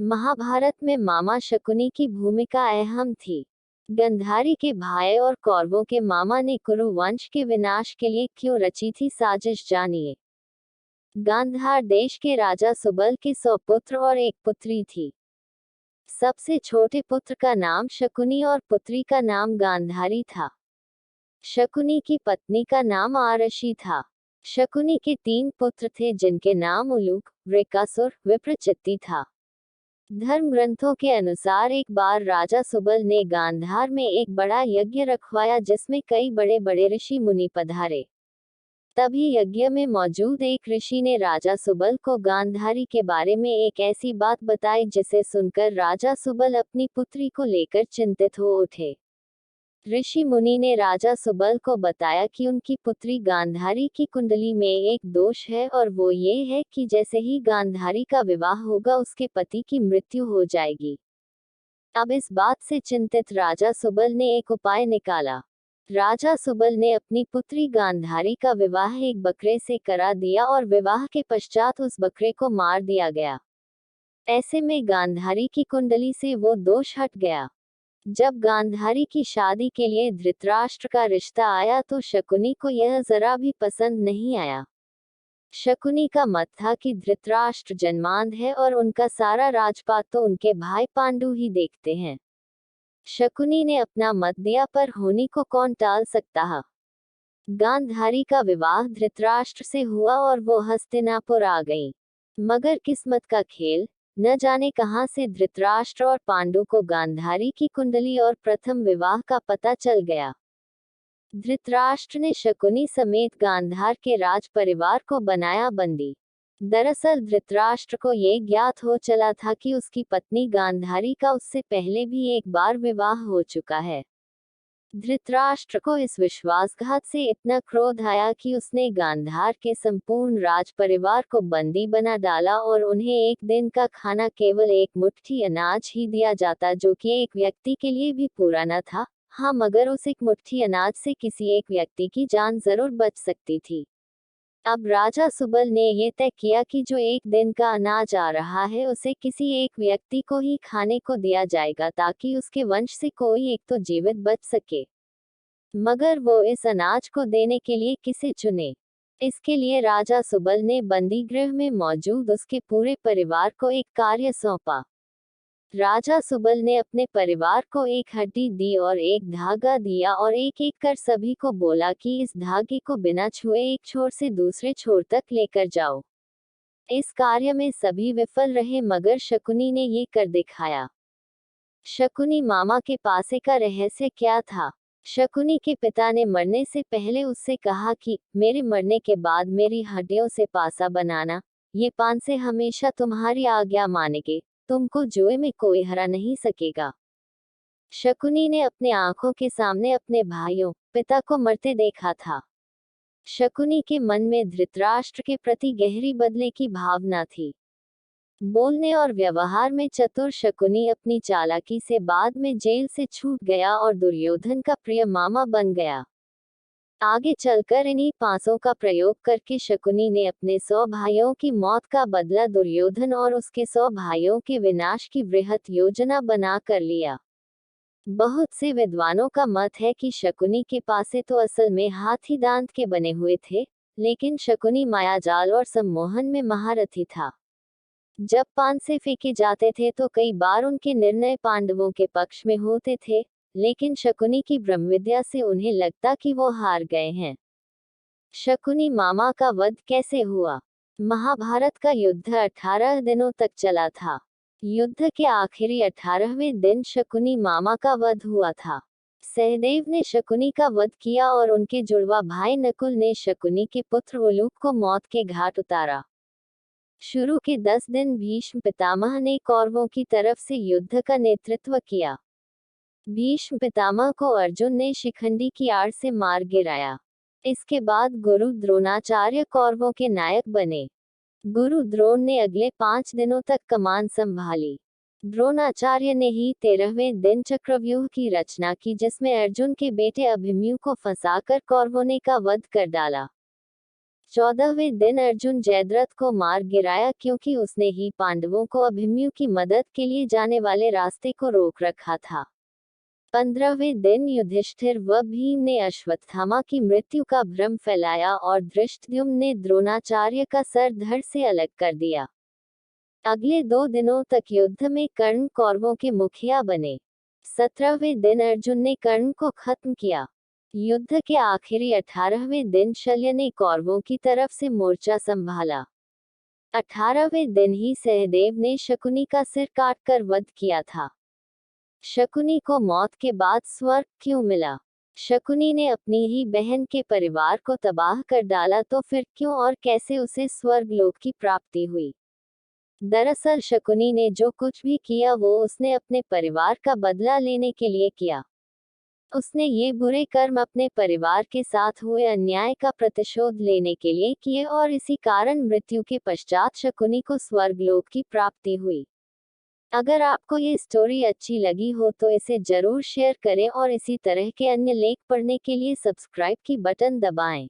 महाभारत में मामा शकुनी की भूमिका अहम थी। गंधारी के भाई और कौरवों के मामा ने कुरु वंश के विनाश के लिए क्यों रची थी साजिश, जानिए। गांधार देश के राजा सुबल के 100 पुत्र और एक पुत्री थी। सबसे छोटे पुत्र का नाम शकुनी और पुत्री का नाम गांधारी था। शकुनी की पत्नी का नाम आरशी था। शकुनी के 3 पुत्र थे जिनके नाम उलूक, वृकासुर, विप्रचित्ति था। धर्म ग्रंथों के अनुसार एक बार राजा सुबल ने गांधार में एक बड़ा यज्ञ रखवाया जिसमें कई बड़े बड़े ऋषि मुनि पधारे। तभी यज्ञ में मौजूद एक ऋषि ने राजा सुबल को गांधारी के बारे में एक ऐसी बात बताई जिसे सुनकर राजा सुबल अपनी पुत्री को लेकर चिंतित हो उठे। ऋषि मुनि ने राजा सुबल को बताया कि उनकी पुत्री गांधारी की कुंडली में एक दोष है और वो ये है कि जैसे ही गांधारी का विवाह होगा उसके पति की मृत्यु हो जाएगी। अब इस बात से चिंतित राजा सुबल ने एक उपाय निकाला। राजा सुबल ने अपनी पुत्री गांधारी का विवाह एक बकरे से करा दिया और विवाह के पश्चात उस बकरे को मार दिया गया। ऐसे में गांधारी की कुंडली से वो दोष हट गया। जब गांधारी की शादी के लिए धृतराष्ट्र का रिश्ता आया तो शकुनी को यह जरा भी पसंद नहीं आया। शकुनी का मत था कि धृतराष्ट्र जन्मांध है और उनका सारा राजपाट तो उनके भाई पांडु ही देखते हैं। शकुनी ने अपना मत दिया पर होनी को कौन टाल सकता है। गांधारी का विवाह धृतराष्ट्र से हुआ और वो हस्तिनापुर आ गई। मगर किस्मत का खेल, न जाने कहां से धृतराष्ट्र और पांडु को गांधारी की कुंडली और प्रथम विवाह का पता चल गया। धृतराष्ट्र ने शकुनी समेत गांधार के राज परिवार को बनाया बंदी। दरअसल धृतराष्ट्र को ये ज्ञात हो चला था कि उसकी पत्नी गांधारी का उससे पहले भी एक बार विवाह हो चुका है। धृतराष्ट्र को इस विश्वासघात से इतना क्रोध आया कि उसने गांधार के संपूर्ण राज परिवार को बंदी बना डाला और उन्हें एक दिन का खाना केवल एक मुट्ठी अनाज ही दिया जाता जो कि एक व्यक्ति के लिए भी पूरा न था। हाँ, मगर उस एक मुट्ठी अनाज से किसी एक व्यक्ति की जान जरूर बच सकती थी। अब राजा सुबल ने ये तय किया कि जो एक दिन का अनाज आ रहा है उसे किसी एक व्यक्ति को ही खाने को दिया जाएगा ताकि उसके वंश से कोई एक तो जीवित बच सके। मगर वो इस अनाज को देने के लिए किसे चुने? इसके लिए राजा सुबल ने बंदीगृह में मौजूद उसके पूरे परिवार को एक कार्य सौंपा। राजा सुबल ने अपने परिवार को एक हड्डी दी और एक धागा दिया और एक एक कर सभी को बोला कि इस धागे को बिना छुए एक छोर से दूसरे छोर तक लेकर जाओ। इस कार्य में सभी विफल रहे मगर शकुनी ने ये कर दिखाया। शकुनी मामा के पासे का रहस्य क्या था? शकुनी के पिता ने मरने से पहले उससे कहा कि मेरे मरने के बाद मेरी हड्डियों से पासा बनाना, ये पांसे हमेशा तुम्हारी आज्ञा मानेंगे, तुमको जुए में कोई हरा नहीं सकेगा। शकुनी ने अपने आंखों के सामने अपने भाइयों, पिता को मरते देखा था। शकुनी के मन में धृतराष्ट्र के प्रति गहरी बदले की भावना थी। बोलने और व्यवहार में चतुर शकुनी अपनी चालाकी से बाद में जेल से छूट गया और दुर्योधन का प्रिय मामा बन गया। आगे चलकर इन्हीं पासों का प्रयोग करके शकुनी ने अपने 100 भाइयों की मौत का बदला दुर्योधन और उसके 100 भाइयों के विनाश की वृहत योजना बना कर लिया। बहुत से विद्वानों का मत है कि शकुनी के पासे तो असल में हाथी दांत के बने हुए थे, लेकिन शकुनी मायाजाल और सम्मोहन में महारथी था। जब पांसे फेंके जाते थे तो कई बार उनके निर्णय पांडवों के पक्ष में होते थे, लेकिन शकुनी की ब्रह्मविद्या से उन्हें लगता कि वो हार गए हैं। शकुनी मामा का वध कैसे हुआ? महाभारत का युद्ध 18 दिनों तक चला था। युद्ध के आखिरी 18वें दिन शकुनी मामा का वध हुआ था। सहदेव ने शकुनी का वध किया और उनके जुड़वा भाई नकुल ने शकुनी के पुत्र उलूक को मौत के घाट उतारा। शुरू के 10 दिन भीष्म पितामह ने कौरवों की तरफ से युद्ध का नेतृत्व किया। भीष्म पितामह को अर्जुन ने शिखंडी की आड़ से मार गिराया। इसके बाद गुरु द्रोणाचार्य कौरवों के नायक बने। गुरु द्रोण ने अगले 5 दिनों तक कमान संभाली। द्रोणाचार्य ने ही 13वें दिन चक्रव्यूह की रचना की जिसमें अर्जुन के बेटे अभिमन्यु को फंसाकर कौरवों ने का वध कर डाला। 14वें दिन अर्जुन जयद्रथ को मार गिराया क्योंकि उसने ही पांडवों को अभिमन्यु की मदद के लिए जाने वाले रास्ते को रोक रखा था। 15वें दिन युधिष्ठिर व भीम ने अश्वत्थामा की मृत्यु का भ्रम फैलाया और धृष्टद्युम्न ने द्रोणाचार्य का सर धड़ से अलग कर दिया। अगले 2 दिनों तक युद्ध में कर्ण कौरवों के मुखिया बने। 17वें दिन अर्जुन ने कर्ण को खत्म किया। युद्ध के आखिरी 18वें दिन शल्य ने कौरवों की तरफ से मोर्चा संभाला। 18वें दिन ही सहदेव ने शकुनी का सिर काटकर वध किया था। शकुनी को मौत के बाद स्वर्ग क्यों मिला? शकुनी ने अपनी ही बहन के परिवार को तबाह कर डाला तो फिर क्यों और कैसे उसे स्वर्ग लोक की प्राप्ति हुई? दरअसल शकुनी ने जो कुछ भी किया वो उसने अपने परिवार का बदला लेने के लिए किया। उसने ये बुरे कर्म अपने परिवार के साथ हुए अन्याय का प्रतिशोध लेने के लिए किए और इसी कारण मृत्यु के पश्चात शकुनी को स्वर्गलोक की प्राप्ति हुई। अगर आपको ये स्टोरी अच्छी लगी हो तो इसे जरूर शेयर करें और इसी तरह के अन्य लेख पढ़ने के लिए सब्सक्राइब की बटन दबाएं।